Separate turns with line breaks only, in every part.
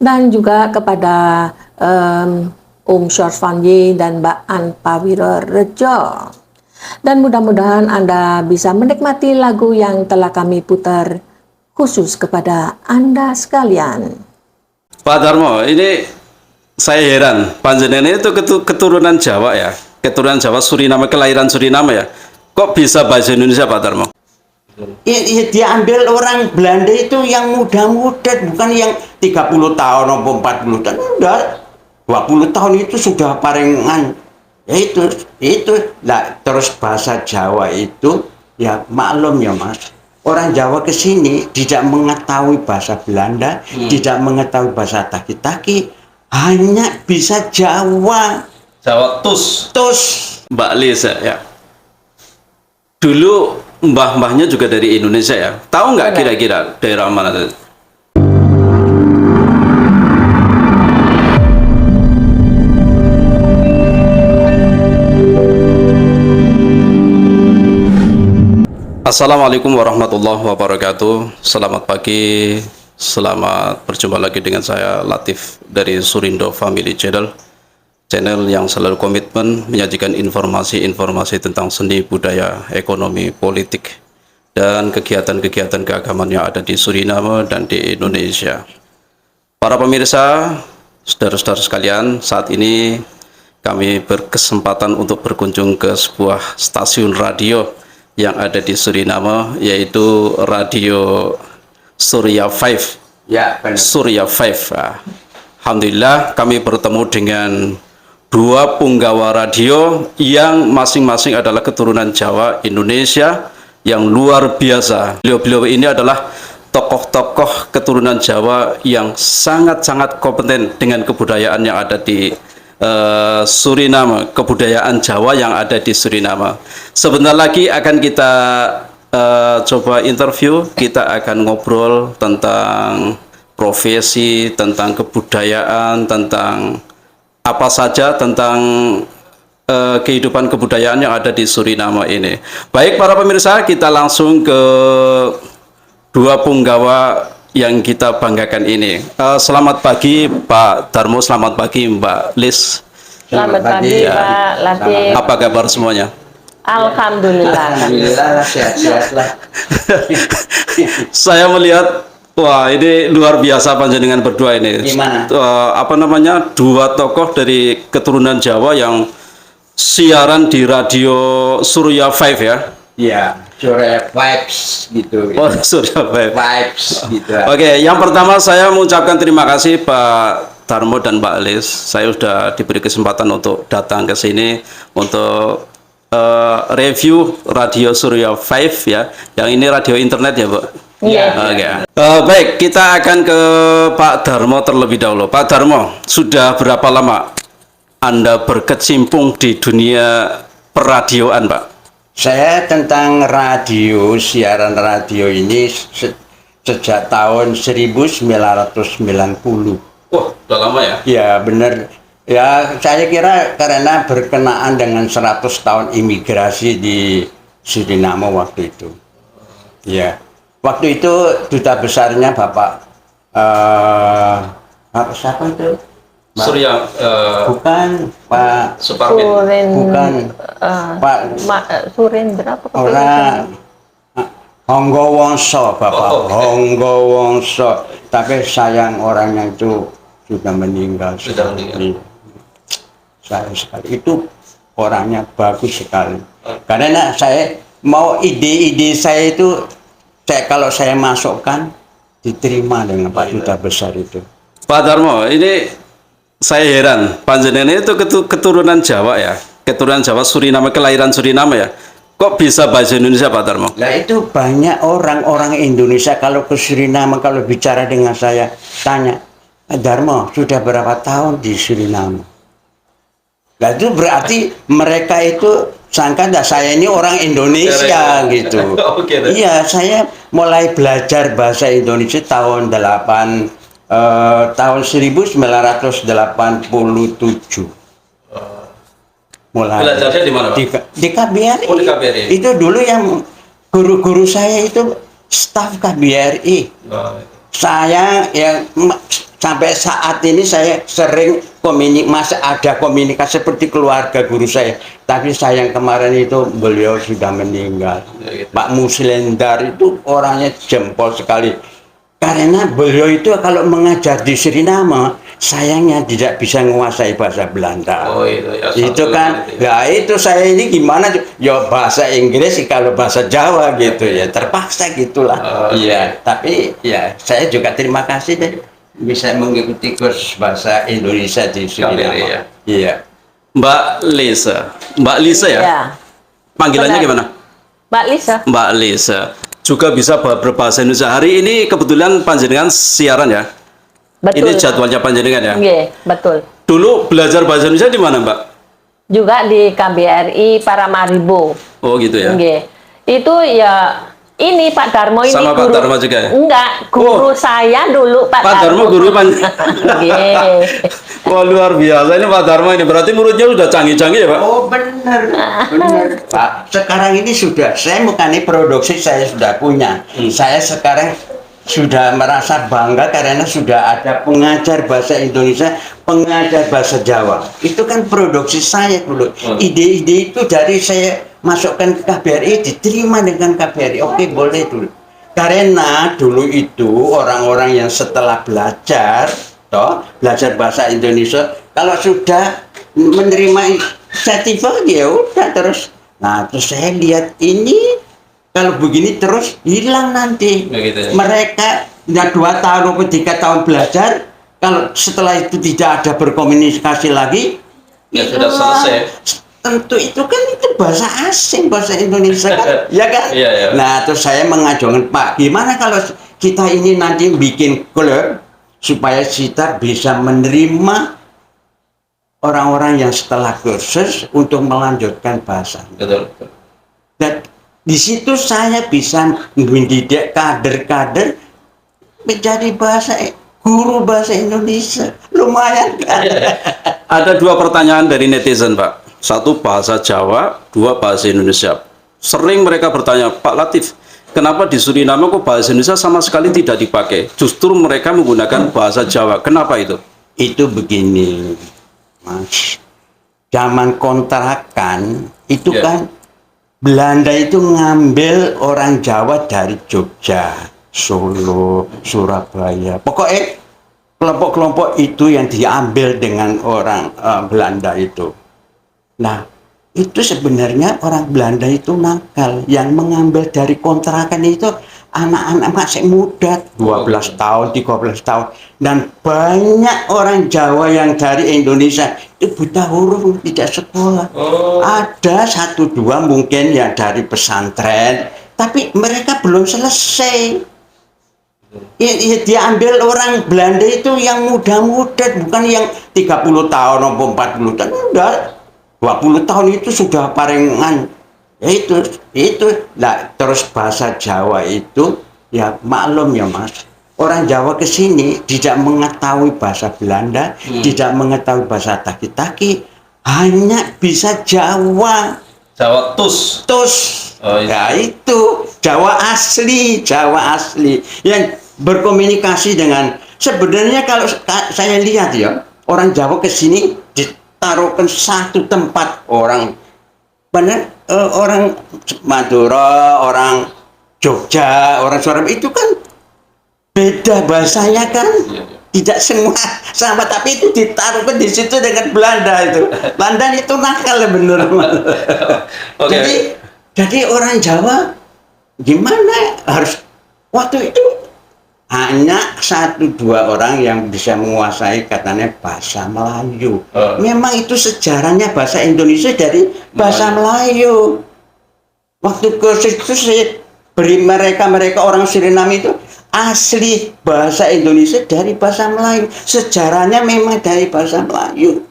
dan juga kepada Om Syarfandi dan Mbak An Pawirejo. Dan mudah-mudahan Anda bisa menikmati lagu yang telah kami putar khusus kepada Anda sekalian.
Pak Darmo, ini saya heran, panjenengan itu keturunan Jawa ya, keturunan Jawa Suriname, kelahiran Suriname ya. Kok bisa bahasa Indonesia, Pak Darmo?
Ya, diambil orang Belanda itu yang muda-muda, bukan yang 30 tahun atau 40 tahun. Udah 20 tahun itu sudah paringan. Ya itu. Nah, terus bahasa Jawa itu ya maklum ya Mas. Orang Jawa ke sini tidak mengetahui bahasa Belanda, tidak mengetahui bahasa Taki-Taki, hanya bisa Jawa.
Jawa tus.
Tus.
Mbak Lisa ya. Dulu mbah-mbahnya juga dari Indonesia ya. Tahu nggak kira-kira daerah mana? Assalamualaikum warahmatullahi wabarakatuh. Selamat pagi, selamat berjumpa lagi dengan saya Latif dari Surindo Family Channel. Channel yang selalu komitmen menyajikan informasi-informasi tentang seni, budaya, ekonomi, politik, dan kegiatan-kegiatan keagamaan yang ada di Suriname dan di Indonesia. Para pemirsa, saudara-saudara sekalian, saat ini kami berkesempatan untuk berkunjung ke sebuah stasiun radio yang ada di Suriname, yaitu Radio Surya 5.
Ya, benar.
Surya 5. Alhamdulillah kami bertemu dengan dua punggawa radio yang masing-masing adalah keturunan Jawa Indonesia yang luar biasa. Beliau-beliau ini adalah tokoh-tokoh keturunan Jawa yang sangat-sangat kompeten dengan kebudayaan yang ada di Suriname, kebudayaan Jawa yang ada di Suriname. Sebentar lagi akan kita coba interview, kita akan ngobrol tentang profesi, tentang kebudayaan, tentang apa saja tentang kehidupan kebudayaan yang ada di Suriname ini. Baik para pemirsa, kita langsung ke dua punggawa yang kita banggakan ini. Selamat pagi Pak Darmo, selamat pagi Mbak Lis.
Selamat pagi Pak Latif.
Apa kabar semuanya?
Alhamdulillah.
Alhamdulillah sehat-sehat lah.
Saya melihat, wah ini luar biasa panjenengan berdua ini.
Gimana?
Apa namanya, dua tokoh dari keturunan Jawa yang siaran di Radio Surya 5 ya.
Ya, Surya Vibes gitu.
Oh, Surya 5.
Vibes gitu.
Oke, yang pertama saya mengucapkan terima kasih Pak Darmo dan Mbak Lis. Saya sudah diberi kesempatan untuk datang ke sini untuk review Radio Surya 5 ya. Yang ini radio internet ya, Bu?
Iya.
Oke. Baik, kita akan ke Pak Darmo terlebih dahulu. Pak Darmo, sudah berapa lama Anda berkecimpung di dunia peradioan, Pak?
Saya tentang radio, siaran radio ini sejak tahun 1990.
Wah, udah lama ya?
Ya, benar. Ya, saya kira karena berkenaan dengan 100 tahun imigrasi di Suriname waktu itu. Ya. Waktu itu duta besarnya Bapak siapa itu?
Surya
Bukan Pak
Suparmin.
bukan Pak
Surendra apa
orang Honggo Wongso, Bapak Honggo Wongso. Tapi sayang orangnya itu sudah meninggal.
Sudah meninggal.
Sayang sekali. Itu orangnya bagus sekali. Karena saya mau ide-ide saya itu, kalau saya masukkan diterima dengan Pak Duta Besar itu.
Pak Darmo, ini saya heran, panjenengan itu keturunan Jawa ya, keturunan Jawa Suriname, kelahiran Suriname ya. Kok bisa bahasa Indonesia, Pak Darmo?
Nah itu banyak orang-orang Indonesia kalau ke Suriname, kalau bicara dengan saya, tanya, Darmo sudah berapa tahun di Suriname? Nah itu berarti mereka itu sangka saya ini orang Indonesia gitu. Iya, saya mulai belajar bahasa Indonesia tahun 1987. Mulai.
Belajarnya di mana, Pak?
Di KBRI.
Oh, di KBRI.
Itu dulu yang guru-guru saya itu staf KBRI. Saya yang sampai saat ini saya sering masih ada komunikasi seperti keluarga guru saya. Tapi sayang kemarin itu beliau sudah meninggal.
Ya, gitu.
Pak Muslendar itu orangnya jempol sekali. Karena beliau itu kalau mengajar di Suriname, sayangnya tidak bisa menguasai bahasa Belanda.
Oh, itu ya,
Itu
satu
kan,
itu.
ya itu saya ini gimana? Ya bahasa Inggris sih, kalau bahasa Jawa gitu ya, terpaksa gitulah.
Oh,
Iya, tapi ya saya juga terima kasih deh bisa mengikuti kurs bahasa Indonesia di Suriname.
KBRI, ya.
Iya.
Mbak Lisa. Mbak Lisa ya?
Ya,
Panggilannya
benar.
gimana?
Mbak Lisa.
Mbak Lisa. Juga bisa berbahasa Indonesia. Hari ini kebetulan panjenengan siaran ya?
Betul.
Ini jadwalnya panjenengan ya?
Nggih, betul.
Dulu belajar bahasa Indonesia di mana, Mbak?
Juga di KBRI Paramaribo.
Oh, gitu ya.
Nggih. Itu ya ini Pak Darmo ini
Sama Pak
guru.
Darmo juga ya?
Enggak, guru
Oh.
saya dulu Pak
Pak Darmo guru
Nggih.
Wah, luar biasa ini Pak Darmo ini. Berarti muridnya udah canggih-canggih ya, Pak?
Oh benar, benar Pak. Sekarang ini sudah, saya bukan produksi, saya sudah punya. Saya sekarang sudah merasa bangga karena sudah ada pengajar bahasa Indonesia, pengajar bahasa Jawa. Itu kan produksi saya dulu. Ide-ide itu dari saya masukkan ke KBRI, diterima dengan KBRI. Oke, boleh dulu. Karena dulu itu orang-orang yang setelah belajar bahasa Indonesia, kalau sudah menerima sertifikat ya udah terus. Nah, terus saya lihat ini kalau begini terus hilang nanti.
Begitu ya.
Mereka udah 2 tahun atau 3 tahun belajar, kalau setelah itu tidak ada berkomunikasi lagi,
Ya sudah selesai.
Tentu itu kan itu bahasa asing, bahasa Indonesia kan, ya kan?
Iya, iya.
Nah, terus saya mengajukan, Pak, gimana kalau kita ini nanti bikin klub supaya kita bisa menerima orang-orang yang setelah kursus untuk melanjutkan bahasa.
Betul.
Dan di situ saya bisa mendidik kader-kader menjadi guru bahasa Indonesia. Lumayan kan?
Ada 2 pertanyaan dari netizen, Pak. 1 bahasa Jawa, 2 bahasa Indonesia. Sering mereka bertanya, Pak Latif, kenapa di Suriname kok bahasa Indonesia sama sekali tidak dipakai? Justru mereka menggunakan bahasa Jawa. Kenapa itu?
Itu begini, Mas. Zaman kontrakan itu
Ya.
kan Belanda itu ngambil orang Jawa dari Jogja, Solo, Surabaya. Pokoknya kelompok-kelompok itu yang diambil dengan orang Belanda itu. Nah, itu sebenarnya orang Belanda itu nakal. Yang mengambil dari kontrakan itu anak-anak masih muda, 12 tahun, 13 tahun. Dan banyak orang Jawa yang dari Indonesia itu buta huruf, tidak sekolah. Ada 1-2 mungkin yang dari pesantren, tapi mereka belum selesai. Ya, diambil orang Belanda itu yang muda-muda, bukan yang 30 tahun atau 40 tahun. Udah 20 tahun itu sudah paringan. Ya itu. Nah, terus bahasa Jawa itu ya maklum ya Mas. Orang Jawa ke sini tidak mengetahui bahasa Belanda, tidak mengetahui bahasa Taki-Taki, hanya bisa Jawa.
Jawa tus.
Tus.
Oh, iya.
Ya itu Jawa asli yang berkomunikasi dengan, sebenarnya kalau saya lihat ya, orang Jawa ke sini ditaruhkan satu tempat, orang benar orang Madura, orang Jogja, orang Surabaya itu kan beda bahasanya kan. Tidak semua sama, tapi itu ditaruhkan di situ dengan Belanda itu. Belanda itu nakal bener.
Oke.
Jadi orang Jawa gimana harus, waktu itu hanya 1-2 orang yang bisa menguasai katanya bahasa Melayu. Memang itu sejarahnya bahasa Indonesia dari bahasa Melayu. Waktu kursus itu saya beri mereka orang Suriname itu asli bahasa Indonesia dari bahasa Melayu. Sejarahnya memang dari bahasa Melayu.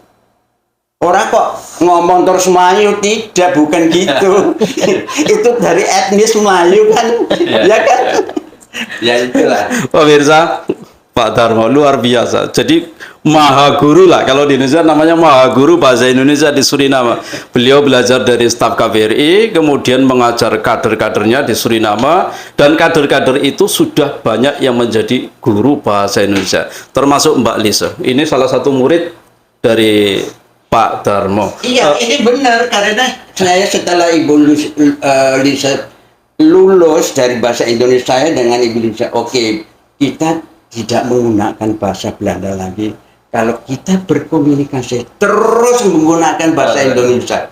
Orang kok ngomong terus Melayu, tidak, bukan gitu. Itu dari etnis Melayu kan, ya kan? Ya itulah.
Pemirsa, Pak Darmo luar biasa. Jadi maha guru lah. Kalau di Indonesia namanya maha guru bahasa Indonesia di Suriname. Beliau belajar dari staf KBRI, kemudian mengajar kader-kadernya di Suriname, dan kader-kader itu sudah banyak yang menjadi guru bahasa Indonesia. Termasuk Mbak Lisa. Ini salah satu murid dari Pak Darmo.
Iya, ini benar karena saya setelah Lisa lulus dari bahasa Indonesia dengan Ibu Lisa, oke, kita tidak menggunakan bahasa Belanda lagi. Kalau kita berkomunikasi terus menggunakan bahasa Indonesia,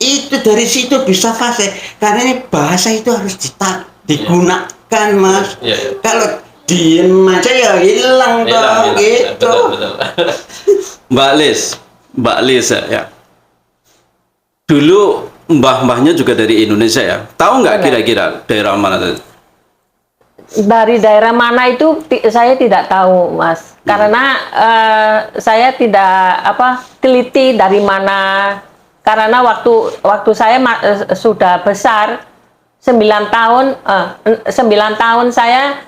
itu dari situ bisa fase. Karena ini bahasa itu harus digunakan, Mas. Kalau diem aja ya hilang dong, gitu.
Betul. Mbak Lis ya. Dulu mbah-mbahnya juga dari Indonesia ya. Tahu nggak kira-kira daerah mana itu?
Dari daerah mana itu saya tidak tahu, Mas. Karena saya tidak teliti dari mana. Karena waktu saya sudah besar 9 tahun 9 tahun saya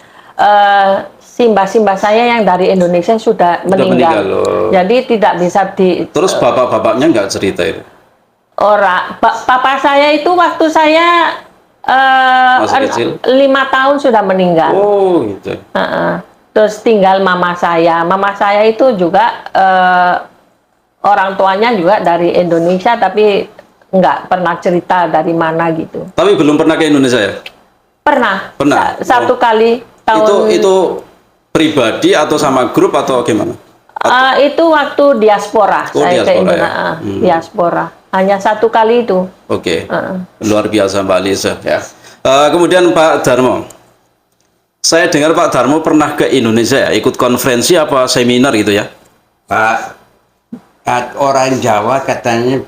simbah-simbah saya yang dari Indonesia sudah meninggal. Jadi tidak bisa
Terus bapak-bapaknya nggak cerita itu?
Papa saya itu waktu saya
masih kecil?
5 tahun sudah meninggal.
Oh gitu.
Terus tinggal mama saya. Mama saya itu juga orang tuanya juga dari Indonesia, tapi nggak pernah cerita dari mana gitu.
Tapi belum pernah ke Indonesia ya?
Pernah. Satu
Oh.
kali tahun.
Itu pribadi atau sama grup atau gimana?
Itu waktu diaspora. Saya ke Indonesia. Diaspora. Hanya satu kali itu.
Oke. Luar biasa Mbak Lisa ya. Kemudian Pak Darmo. Saya dengar Pak Darmo pernah ke Indonesia ya, ikut konferensi apa seminar gitu ya?
Pak, orang Jawa katanya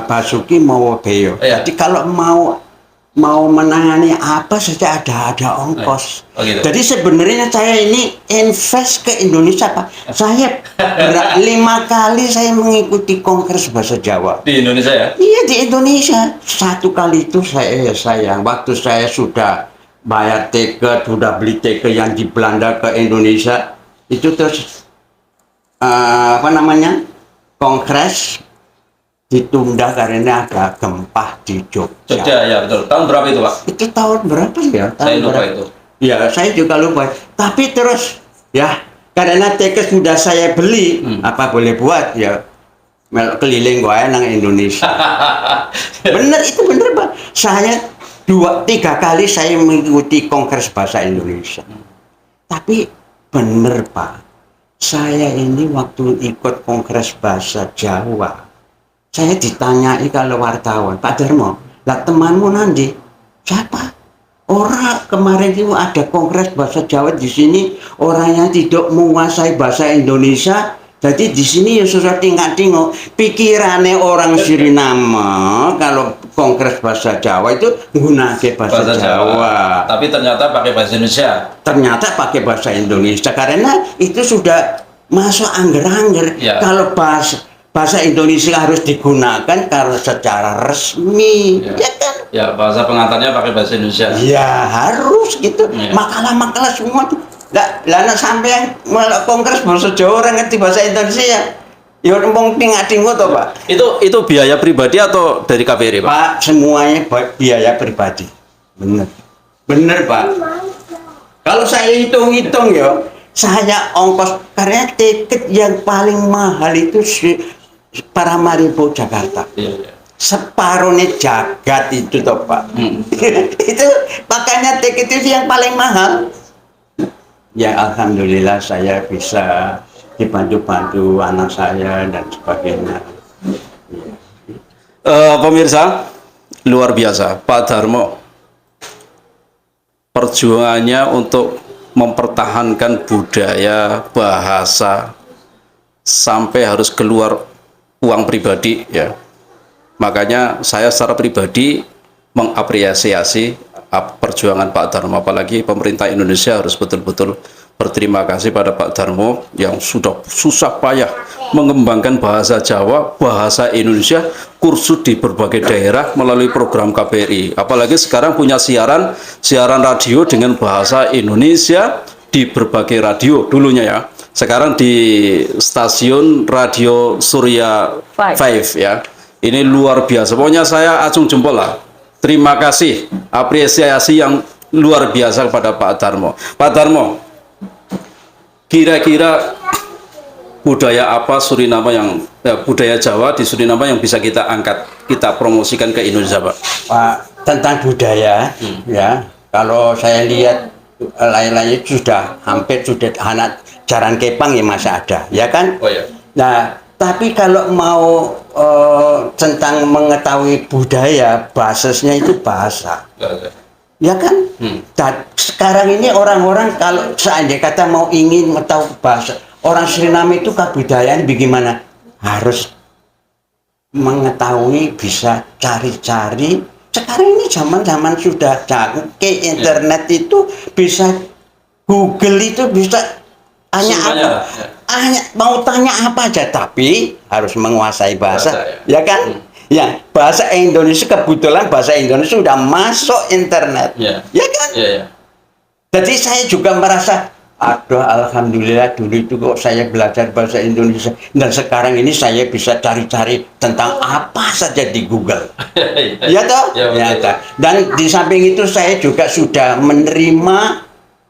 Basuki mau beyo.
Iya.
Jadi kalau mau menangani apa saja ada ongkos.
Oh, gitu.
Jadi sebenarnya saya ini invest ke Indonesia, Pak. Saya 5 kali saya mengikuti kongres bahasa Jawa.
Di Indonesia ya?
Iya, di Indonesia. 1 kali itu saya waktu saya sudah bayar tiket, sudah beli tiket yang di Belanda ke Indonesia, itu terus kongres ditunda karena ada gempa di Jogja.
Jogja ya betul. Tahun berapa itu Pak?
Itu tahun berapa ya?
Saya lupa itu.
Ya, saya juga lupa. Tapi terus ya, karena tiket sudah saya beli, apa boleh buat ya, keliling wae nang Indonesia. Bener, itu bener Pak. Saya 2-3 kali saya mengikuti kongres bahasa Indonesia. Tapi bener Pak, saya ini waktu ikut kongres bahasa Jawa, saya ditanyai kalau wartawan, Pak Darmo, lah temanmu nanti siapa? Orang kemarin itu ada kongres bahasa Jawa di sini, orang yang tidak menguasai bahasa Indonesia, jadi di sini ya susah tingkat-tingkat. Pikirannya orang Suriname kalau kongres bahasa Jawa itu menggunakan bahasa Jawa.
Tapi ternyata pakai bahasa Indonesia.
Ternyata pakai bahasa Indonesia karena itu sudah masuk angger-angger.
Ya.
Kalau bahasa Indonesia harus digunakan kalau secara resmi, ya kan?
Ya, bahasa pengantarnya pakai bahasa Indonesia.
Ya harus gitu.
Ya.
Makalah-makalah semua tuh. Lah sampai yang kongres bahasa Jawa orang ngerti bahasa Indonesia. Ya ngomong tinggal toh Pak.
Itu biaya pribadi atau dari KBRI Pak?
Pak, semuanya biaya pribadi. Bener Pak. Kalau saya hitung-hitung ya, saya ongkos karena tiket yang paling mahal itu Paramaribo Jakarta.
Iya.
Separuhnya jagat itu toh Pak. Itu makanya tiket itu yang paling mahal. Ya alhamdulillah saya bisa dibantu-bantu anak saya dan sebagainya.
Pemirsa, luar biasa Pak Darmo. Perjuangannya untuk mempertahankan budaya, bahasa, sampai harus keluar uang pribadi ya. Makanya saya secara pribadi mengapresiasi perjuangan Pak Darmo, apalagi pemerintah Indonesia harus betul-betul berterima kasih pada Pak Darmo yang sudah susah payah mengembangkan bahasa Jawa, bahasa Indonesia, kursus di berbagai daerah melalui program KBRI. Apalagi sekarang punya siaran radio dengan bahasa Indonesia, di berbagai radio dulunya ya. Sekarang di stasiun Radio Surya
Five.
5 ya. Ini luar biasa. Pokoknya saya acung jempol lah. Terima kasih, apresiasi yang luar biasa kepada Pak Darmo. Pak Darmo, kira-kira budaya apa Suriname yang budaya Jawa di Suriname yang bisa kita angkat, kita promosikan ke Indonesia, Pak?
Pak, tentang budaya, ya, kalau saya lihat lain-lainnya sudah hampir sudah anak Jaran Kepang ya masih ada, ya kan?
Oh ya.
Nah, tapi kalau mau tentang mengetahui budaya, basisnya itu bahasa, ya kan? Dan sekarang ini orang-orang kalau seandainya kata mau ingin tahu bahasa, orang Suriname itu kebudayaan bagaimana? Harus mengetahui, bisa cari-cari. Sekarang ini zaman-zaman sudah canggih, internet itu bisa, Google itu bisa hanya
Semuanya,
apa? Hanya mau tanya apa aja, tapi harus menguasai bahasa, ya kan? Ya, bahasa Indonesia, kebetulan bahasa Indonesia sudah masuk internet,
Ya.
ya kan? Jadi saya juga merasa, aduh, alhamdulillah dulu itu kok saya belajar bahasa Indonesia, dan sekarang ini saya bisa cari-cari tentang apa saja di Google. Ya toh? Ya, toh. Dan di samping itu saya juga sudah menerima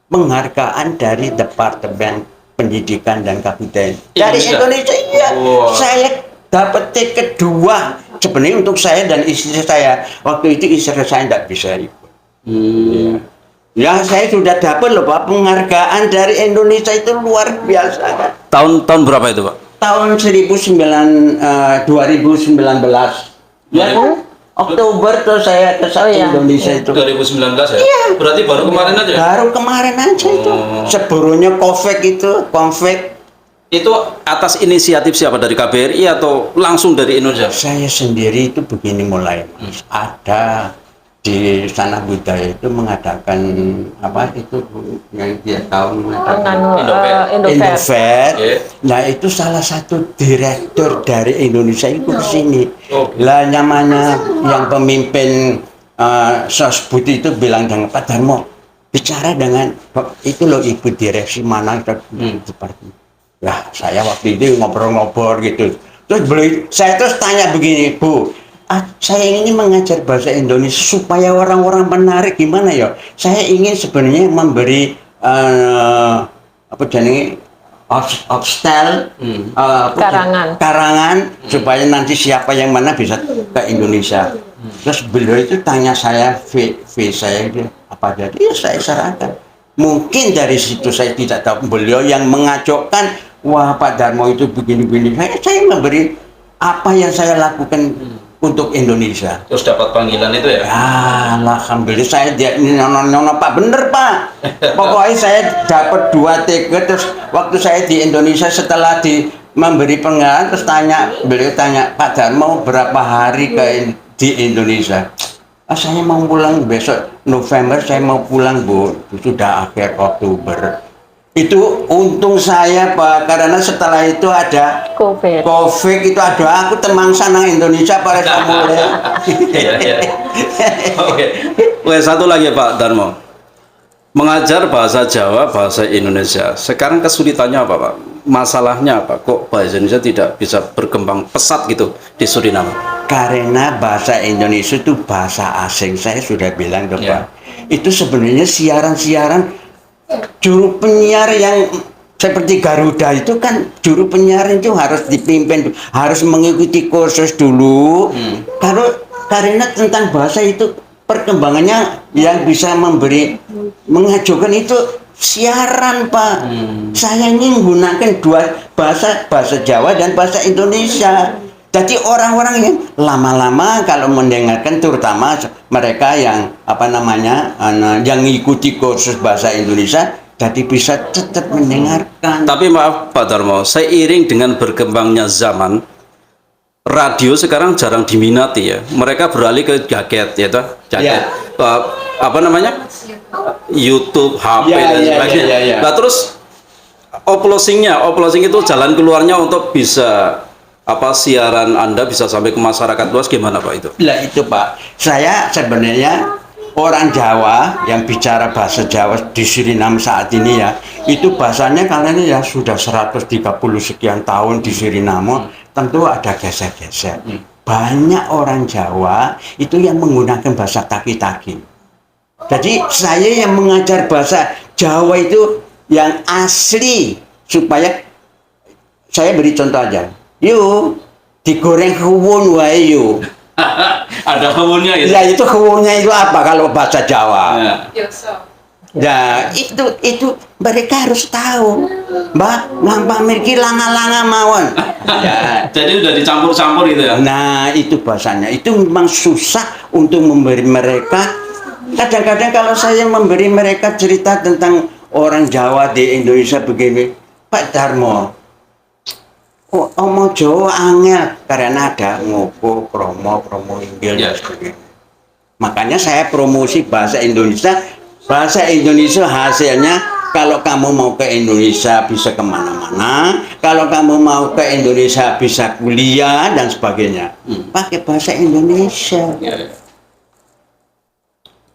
penghargaan dari Departemen Pendidikan dan Kebudayaan dari Indonesia. Iya,
Wow.
saya dapat T kedua sebenarnya untuk saya dan istri saya. Waktu itu istri saya tidak bisa ikut. Ya, saya sudah dapat loh Pak, penghargaan dari Indonesia itu luar biasa kan.
Tahun berapa itu, Pak?
Tahun 2019. Ya kan? Oktober tuh saya ke Indonesia itu.
2019 ya? Berarti baru kemarin aja?
Baru kemarin aja itu. Seburunya Konfek itu, Konfek.
Itu atas inisiatif siapa? Dari KBRI atau langsung dari Indonesia?
Saya sendiri itu begini mulai, Mas. Ada di sana budaya itu mengadakan apa itu yang tiap tahun mengadakan Indofest. Nah itu salah satu direktur dari Indonesia itu ke sini. Lah namanya yang pemimpin Sosbud itu bilang dengan Pak Darmo, bicara dengan itu loh ibu direksi mana seperti. Lah saya waktu itu ngobrol-ngobrol gitu. Terus saya terus tanya begini, Bu, saya ingin mengajar bahasa Indonesia supaya orang-orang menarik gimana ya? Saya ingin sebenarnya memberi apa jenis hostel karangan supaya nanti siapa yang mana bisa ke Indonesia. Terus beliau itu tanya saya fee saya itu apa jadi? Ya saya serahkan. Mungkin dari situ saya tidak tahu, beliau yang mengajukan, wah Pak Darmo itu begini-begini. Saya memberi apa yang saya lakukan untuk Indonesia.
Terus dapat panggilan itu ya?
Alhamdulillah saya nyono Pak, bener Pak. Pokoknya saya dapat 2 tiket. Terus waktu saya di Indonesia setelah memberi pengalaman, terus beliau tanya Pak Darmo berapa hari di Indonesia. Saya mau pulang besok November, saya mau pulang Bu. Sudah akhir Oktober. Itu untung saya Pak, karena setelah itu ada COVID itu ada aku temang sana Indonesia pada mulai.
Oke, satu lagi Pak Darmo. Mengajar bahasa Jawa, bahasa Indonesia. Sekarang kesulitannya apa Pak? Masalahnya apa? Kok bahasa Indonesia tidak bisa berkembang pesat gitu di Suriname?
Karena bahasa Indonesia itu bahasa asing. Saya sudah bilang Pak. Itu sebenarnya siaran-siaran juru penyiar yang seperti Garuda itu kan juru penyiar itu harus dipimpin, harus mengikuti kursus dulu. Karena tentang bahasa itu perkembangannya yang bisa mengajukan itu siaran Pak. Saya ini menggunakan 2 bahasa Jawa dan bahasa Indonesia. Jadi orang-orang yang lama-lama kalau mendengarkan, terutama mereka yang yang mengikuti kursus bahasa Indonesia, jadi bisa tetap mendengarkan.
Tapi maaf Pak Darmo, seiring dengan berkembangnya zaman, radio sekarang jarang diminati ya. Mereka beralih ke jaket, ya toh? Jaket. YouTube, HP dan sebagainya. Nah terus uploading itu jalan keluarnya untuk bisa siaran Anda bisa sampai ke masyarakat luas gimana Pak itu?
Lah itu Pak, saya sebenarnya orang Jawa yang bicara bahasa Jawa di Suriname saat ini ya, itu bahasanya kalian ya sudah 130 sekian tahun di Suriname, tentu ada geser-geser. Banyak orang Jawa itu yang menggunakan bahasa taki-taki. Jadi saya yang mengajar bahasa Jawa itu yang asli, supaya saya beri contoh aja. Yuk, digoreng kewun wae yuk.
Ada kebunnya gitu.
Ya itu kewunnya itu apa kalau bahasa Jawa?
Ya.
Ya itu mereka harus tahu. Mbak Mirki langa-langa mawon. Ya.
Jadi udah dicampur-campur gitu ya.
Nah itu bahasanya. Itu memang susah untuk memberi mereka. Kadang-kadang kalau saya memberi mereka cerita tentang orang Jawa di Indonesia begini, Pak Darmo, omong Jawa angel karena ada ngoko, kromo inggil dan sebagainya. Makanya saya promosi bahasa Indonesia. Bahasa Indonesia hasilnya kalau kamu mau ke Indonesia bisa kemana-mana. Kalau kamu mau ke Indonesia bisa kuliah dan sebagainya. Pakai bahasa Indonesia.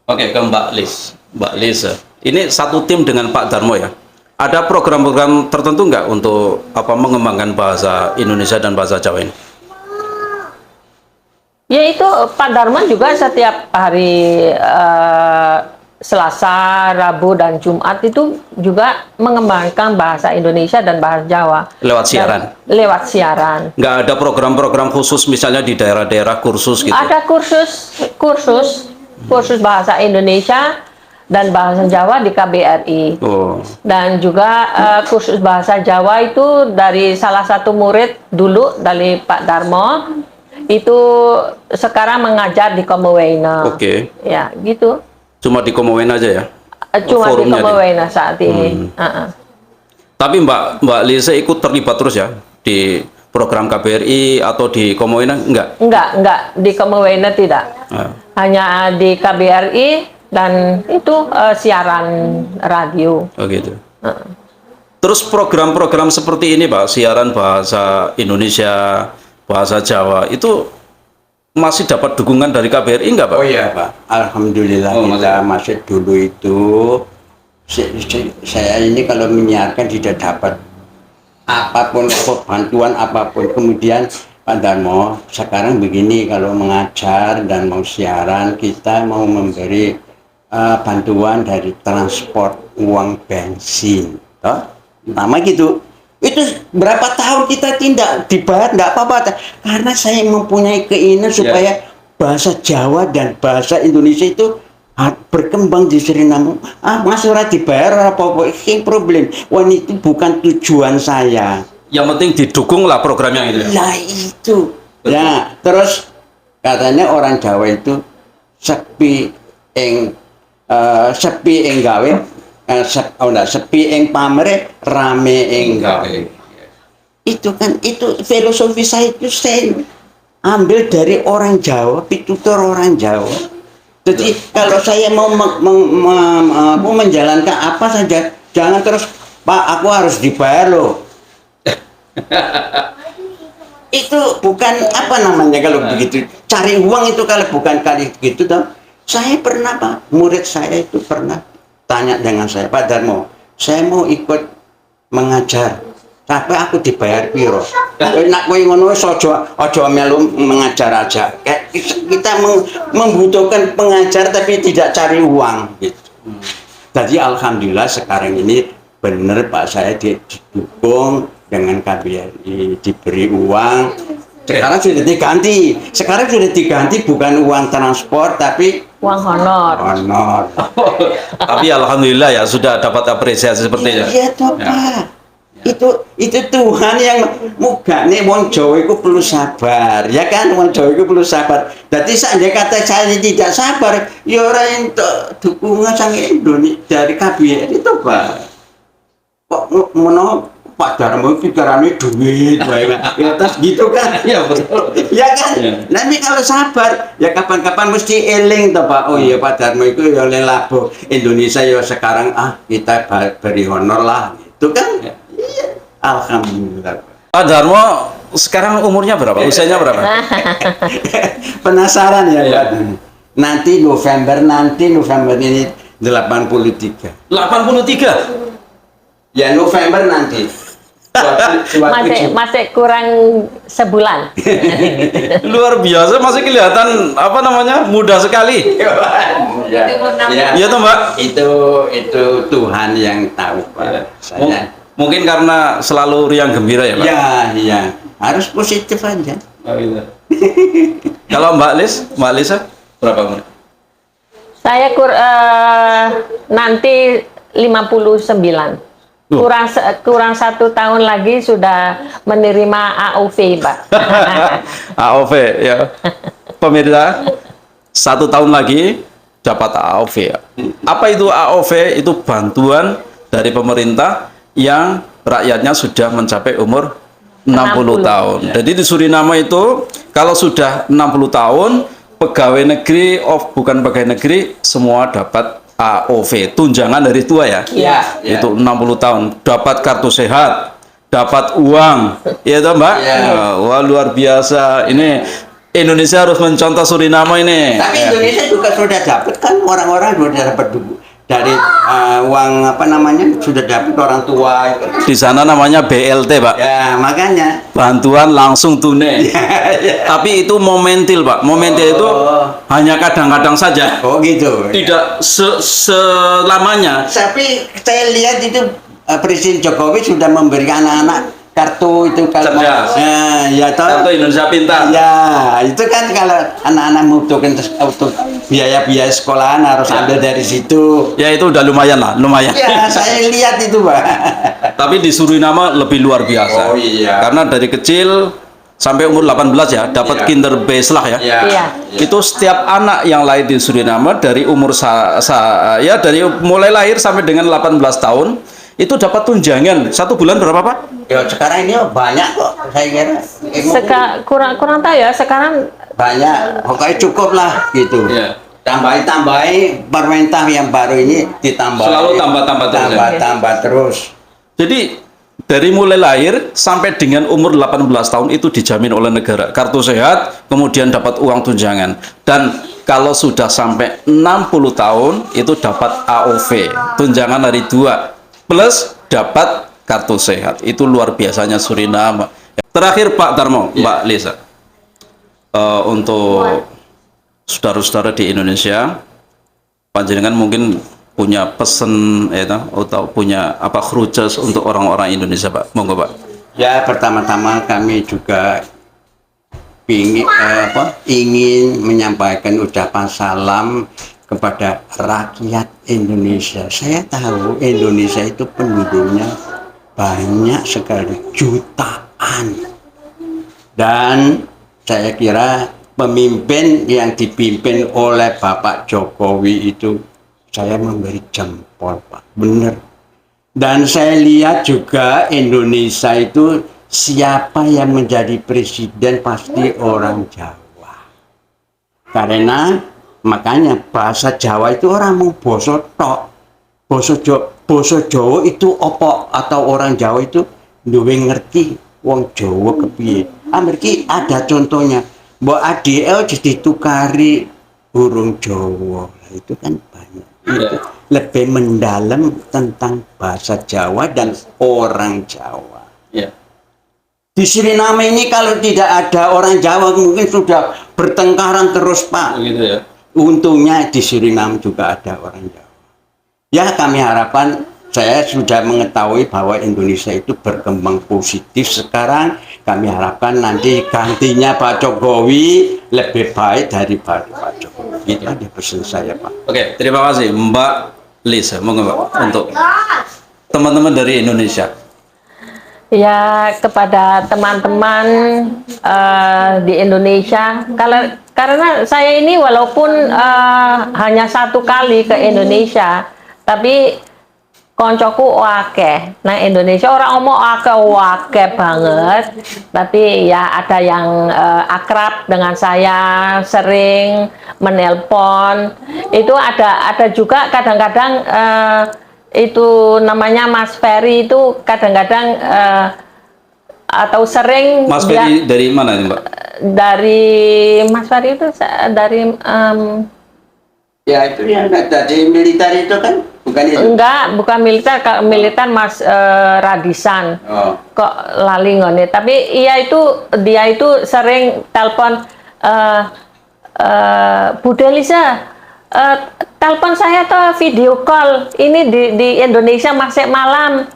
Oke, ke Mbak Lis. Mbak Lis, ini satu tim dengan Pak Darmo ya. Ada program-program tertentu nggak untuk mengembangkan bahasa Indonesia dan bahasa Jawa ini?
Ya itu Pak Darman juga setiap hari Selasa, Rabu, dan Jumat itu juga mengembangkan bahasa Indonesia dan bahasa Jawa.
Lewat siaran?
Lewat siaran.
Nggak ada program-program khusus misalnya di daerah-daerah kursus gitu?
Ada kursus bahasa Indonesia dan bahasa Jawa di KBRI.
Oh.
Dan juga kursus bahasa Jawa itu dari salah satu murid dulu dari Pak Darmo, itu sekarang mengajar di Komowena.
Oke.
Ya, gitu.
Cuma di Komowena aja ya?
Cuma di
Forumnya
Komowena saat ini.
Tapi Mbak Lisa ikut terlibat terus ya di program KBRI atau di Komowena?
Enggak. Di Komowena tidak. Hanya di KBRI dan itu siaran radio.
Oh gitu. Terus program-program seperti ini Pak, siaran bahasa Indonesia, bahasa Jawa, itu masih dapat dukungan dari KBRI enggak Pak?
Oh iya Pak, Alhamdulillah kita masih dulu itu saya ini kalau menyiarkan tidak dapat apapun bantuan apapun. Kemudian Pak Darmo sekarang begini, kalau mengajar dan mau siaran kita mau memberi bantuan dari transport uang bensin, nama gitu. Itu berapa tahun kita tidak dibayar, tidak apa-apa, karena saya mempunyai keinginan supaya bahasa Jawa dan bahasa Indonesia itu berkembang di Suriname. Mas ora dibayar apa-apa, ini problem. Wah itu bukan tujuan saya.
Yang penting didukung lah program yang itu.
Lah itu. Ya, terus katanya orang Jawa itu sepi ing gawe, sepi ing pamere, rame ing gawe. Itu kan, itu filosofi saya itu saya ambil dari orang Jawa, pitutur orang Jawa. Jadi kalau saya mau menjalankan apa saja, jangan terus Pak aku harus dibayar loh. Itu bukan apa namanya kalau begitu, cari uang itu kalau bukan kali gitu toh. Saya pernah Pak, murid saya itu pernah tanya dengan saya, Pak Darmo, saya mau ikut mengajar, tapi aku dibayar piro? Nak kowe ngono wis aja melu mengajar aja. Kita membutuhkan pengajar tapi tidak cari uang gitu. Jadi alhamdulillah sekarang ini benar Pak, saya didukung dengan KBRI, diberi uang. Sekarang sudah diganti bukan uang transport tapi
uang honor.
Tapi alhamdulillah ya sudah dapat apresiasi seperti itu.
Iya toh Pak. Itu Tuhan yang mugane wong Jawa iku perlu sabar, ya kan, wong Jawa iku perlu sabar. Dadi sak kata saya tidak sabar, ya ora entuk dukungan sang Indonesia dari KBRI itu Pak. Kok menawa Pak Darmo pikirannya duit, ya atas gitu kan?
Iya betul.
Ya kan? Nanti kalau sabar, ya kapan-kapan mesti eling toh Pak. Oh iya Pak Darmo itu ya lelabo Indonesia ya sekarang kita beri honor lah, gitu kan? Iya. Alhamdulillah.
Pak Darmo sekarang umurnya berapa? Usianya berapa?
Penasaran ya Pak? Nanti November ini 83.
83.
Ya November nanti.
Masih kurang sebulan.
Luar biasa, masih kelihatan apa namanya muda sekali.
Ya,
Iya toh Mbak.
itu Tuhan yang tahu Pak. Saya.
Mungkin karena selalu riang gembira ya Pak.
Iya. Harus positif aja.
Oh, gitu. Kalau Mbak Lisa berapa umur?
Saya nanti 59. Kurang 1 tahun lagi sudah menerima AOV, Pak.
AOV ya. Pemirsa, 1 tahun lagi dapat AOV ya. Apa itu AOV? Itu bantuan dari pemerintah yang rakyatnya sudah mencapai umur 60 tahun.
Ya.
Jadi di Suriname itu kalau sudah 60 tahun pegawai negeri, bukan pegawai negeri, semua dapat AOV, tunjangan dari tua ya.
Iya.
Itu 60 tahun, dapat kartu sehat, dapat uang. Iya toh, Mbak?
Iya.
Wah, luar biasa. Ini Indonesia harus mencontoh Suriname ini.
Tapi Indonesia juga sudah dapat kan, orang-orang sudah dapat dari uang apa namanya, sudah dapat orang tua itu.
Di sana namanya BLT, Pak.
Ya makanya.
Bantuan langsung tunai. Tapi itu momentil, Pak. Momentil itu hanya kadang-kadang saja.
Oh gitu.
Tidak selamanya.
Tapi saya lihat itu Presiden Jokowi sudah memberikan anak-anak kartu itu kalau
Cerdas.
ya toh.
Kartu Indonesia Pintar.
Ya, itu kan kalau anak-anak membutuhkan untuk biaya-biaya sekolahan harus ambil dari situ.
Ya itu udah lumayan lah, lumayan.
Ya, saya lihat itu, Pak.
Tapi di Suriname lebih luar biasa.
Oh, iya.
Karena dari kecil sampai umur 18 ya, dapat
Iya.
kinderbase lah ya.
Iya.
Itu setiap anak yang lahir di Suriname dari umur dari mulai lahir sampai dengan 18 tahun itu dapat tunjangan 1 bulan berapa Pak?
Ya sekarang ini banyak kok, saya kira.
Kurang tahu ya sekarang.
Banyak, pokoknya cukup lah gitu.
Iya.
Tambahin pemerintah yang baru ini ditambah.
Selalu tambah-tambah terus ya?
Tambah terus.
Jadi dari mulai lahir sampai dengan umur 18 tahun itu dijamin oleh negara. Kartu sehat, kemudian dapat uang tunjangan. Dan kalau sudah sampai 60 tahun itu dapat AOV, tunjangan hari 2 plus dapat kartu sehat. Itu luar biasanya Suriname. Terakhir Pak Darmo, Mbak Lisa, untuk saudara-saudara di Indonesia, panjenengan mungkin punya pesan atau punya apa khusus untuk orang-orang Indonesia, Pak? Monggo, Pak.
Ya pertama-tama kami juga ingin menyampaikan ucapan salam kepada rakyat Indonesia. Saya tahu Indonesia itu penduduknya banyak sekali, jutaan. Dan saya kira pemimpin yang dipimpin oleh Bapak Jokowi itu saya memberi jempol, Pak. Benar. Dan saya lihat juga Indonesia itu siapa yang menjadi presiden pasti orang Jawa. Karena makanya bahasa Jawa itu orang mau boso tok. Boso Jawa itu opo atau orang Jawa itu duwe ngerti wong Jawa kepiye. Amerika ada contohnya. Mbok ADL jadi tukari burung Jawa. Itu kan banyak. Itu lebih mendalam tentang bahasa Jawa dan orang Jawa.
Ya.
Di Suriname ini kalau tidak ada orang Jawa mungkin sudah bertengkaran terus, Pak.
Begitu ya.
Untungnya di Suriname juga ada orang Jawa. Ya kami harapkan, saya sudah mengetahui bahwa Indonesia itu berkembang positif sekarang. Kami harapkan nanti gantinya Pak Jokowi lebih baik daripada Pak Jokowi. Itu aja pesan saya, Pak.
Oke, terima kasih Mbak Lisa. Monggo, Mbak, untuk teman-teman dari Indonesia.
Ya, kepada teman-teman di Indonesia, karena saya ini walaupun hanya 1 kali ke Indonesia, tapi koncoku akeh. Nah, Indonesia orang ngomong akeh banget, tapi ya ada yang akrab dengan saya, sering menelpon. Itu ada juga kadang-kadang itu namanya Mas Ferry itu kadang-kadang atau sering
Mas Ferry dari mana nih, Mbak?
dari Mas Ferry itu dari
Ya itu yang tadi militer itu kan, bukan itu?
Enggak, bukan militer, kalau militer Mas Radisan.
Oh.
Kok lali ngone. Tapi dia itu sering telepon Bude Lisa, telepon saya tuh video call. Ini di Indonesia masih malam.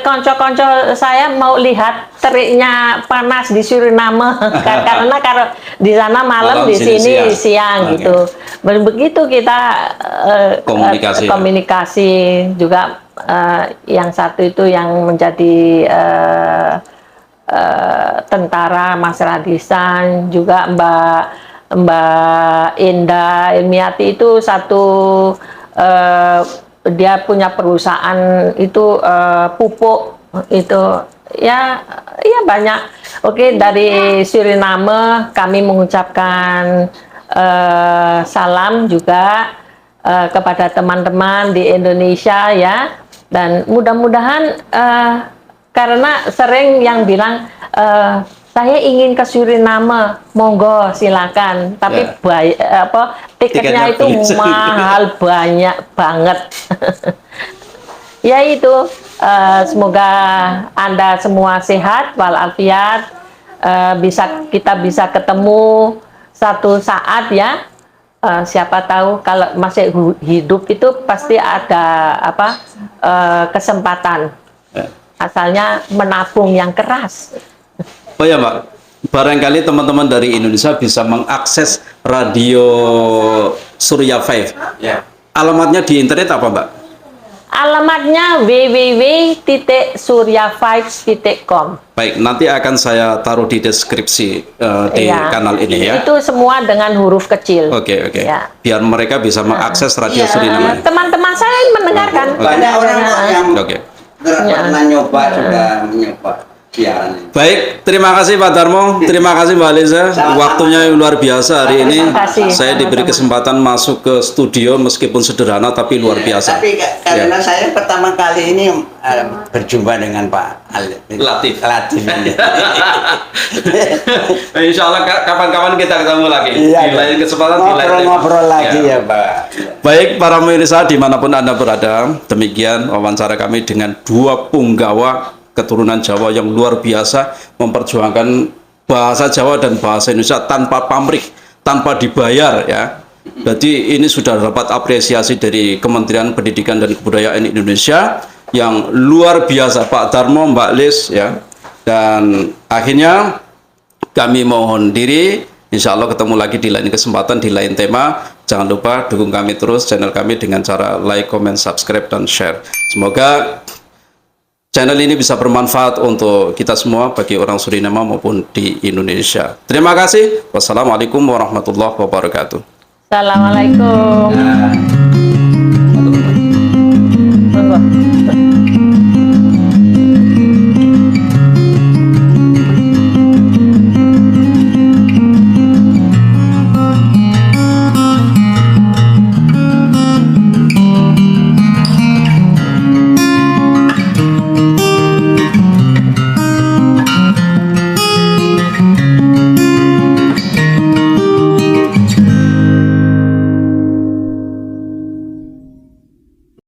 Konco-konco saya mau lihat teriknya panas di Suriname karena kalau di sana malam,
Malam,
di
sini
sini
siang.
siang
Oke.
gitu. Begitu kita
Komunikasi, ya.
komunikasi juga yang satu itu yang menjadi tentara Mas Radisan, juga Mbak Indah Ilmiati itu satu dia punya perusahaan itu pupuk itu ya banyak. Oke, dari Suriname kami mengucapkan salam juga kepada teman-teman di Indonesia ya, dan mudah-mudahan karena sering yang bilang saya ingin ke Suriname, monggo silakan, tapi
Ya.
tiketnya
Tiketnya
itu
beli sendiri.
mahal banyak banget. Ya itu, semoga Anda semua sehat walafiat, kita bisa ketemu satu saat ya. Siapa tahu kalau masih hidup itu pasti ada kesempatan.
Ya.
Asalnya menabung yang keras.
Oh ya Mbak, barangkali teman-teman dari Indonesia bisa mengakses radio Surya 5.
Ya.
Alamatnya di internet apa Mbak?
Alamatnya www.surya5.com.
Baik, nanti akan saya taruh di deskripsi di
Iya.
kanal ini ya.
Itu semua dengan huruf kecil.
Oke.
Ya.
Biar mereka bisa mengakses radio
Iya.
Suriname.
Teman-teman saya yang mendengarkan.
Banyak orang kok yang
Oke.
pernah nyoba, sudah menyoba siaran ini.
Baik, terima kasih Pak Darmo, terima kasih Mbak Liza.
Sama-sama.
Waktunya yang luar biasa hari ini.
Terima kasih.
Saya diberi
Sama-sama.
kesempatan masuk ke studio meskipun sederhana tapi luar biasa.
Tapi karena
Ya.
saya pertama kali ini berjumpa dengan Pak
Latif.
Latif.
Insya Allah kapan-kapan kita ketemu lagi. Di lain kesempatan, di lain tema.
ngobrol lagi
Ya.
ya Pak.
Baik para pemirsa dimanapun Anda berada, demikian wawancara kami dengan dua punggawa keturunan Jawa yang luar biasa memperjuangkan bahasa Jawa dan bahasa Indonesia tanpa pamrih, tanpa dibayar ya. Jadi ini sudah dapat apresiasi dari Kementerian Pendidikan dan Kebudayaan Indonesia yang luar biasa, Pak Darmo, Mbak Lis ya. Dan akhirnya kami mohon diri, insya Allah ketemu lagi di lain kesempatan, di lain tema. Jangan lupa dukung kami terus, channel kami dengan cara like, comment, subscribe, dan share. Semoga channel ini bisa bermanfaat untuk kita semua, bagi orang Suriname maupun di Indonesia. Terima kasih. Wassalamualaikum warahmatullahi wabarakatuh.
Assalamualaikum.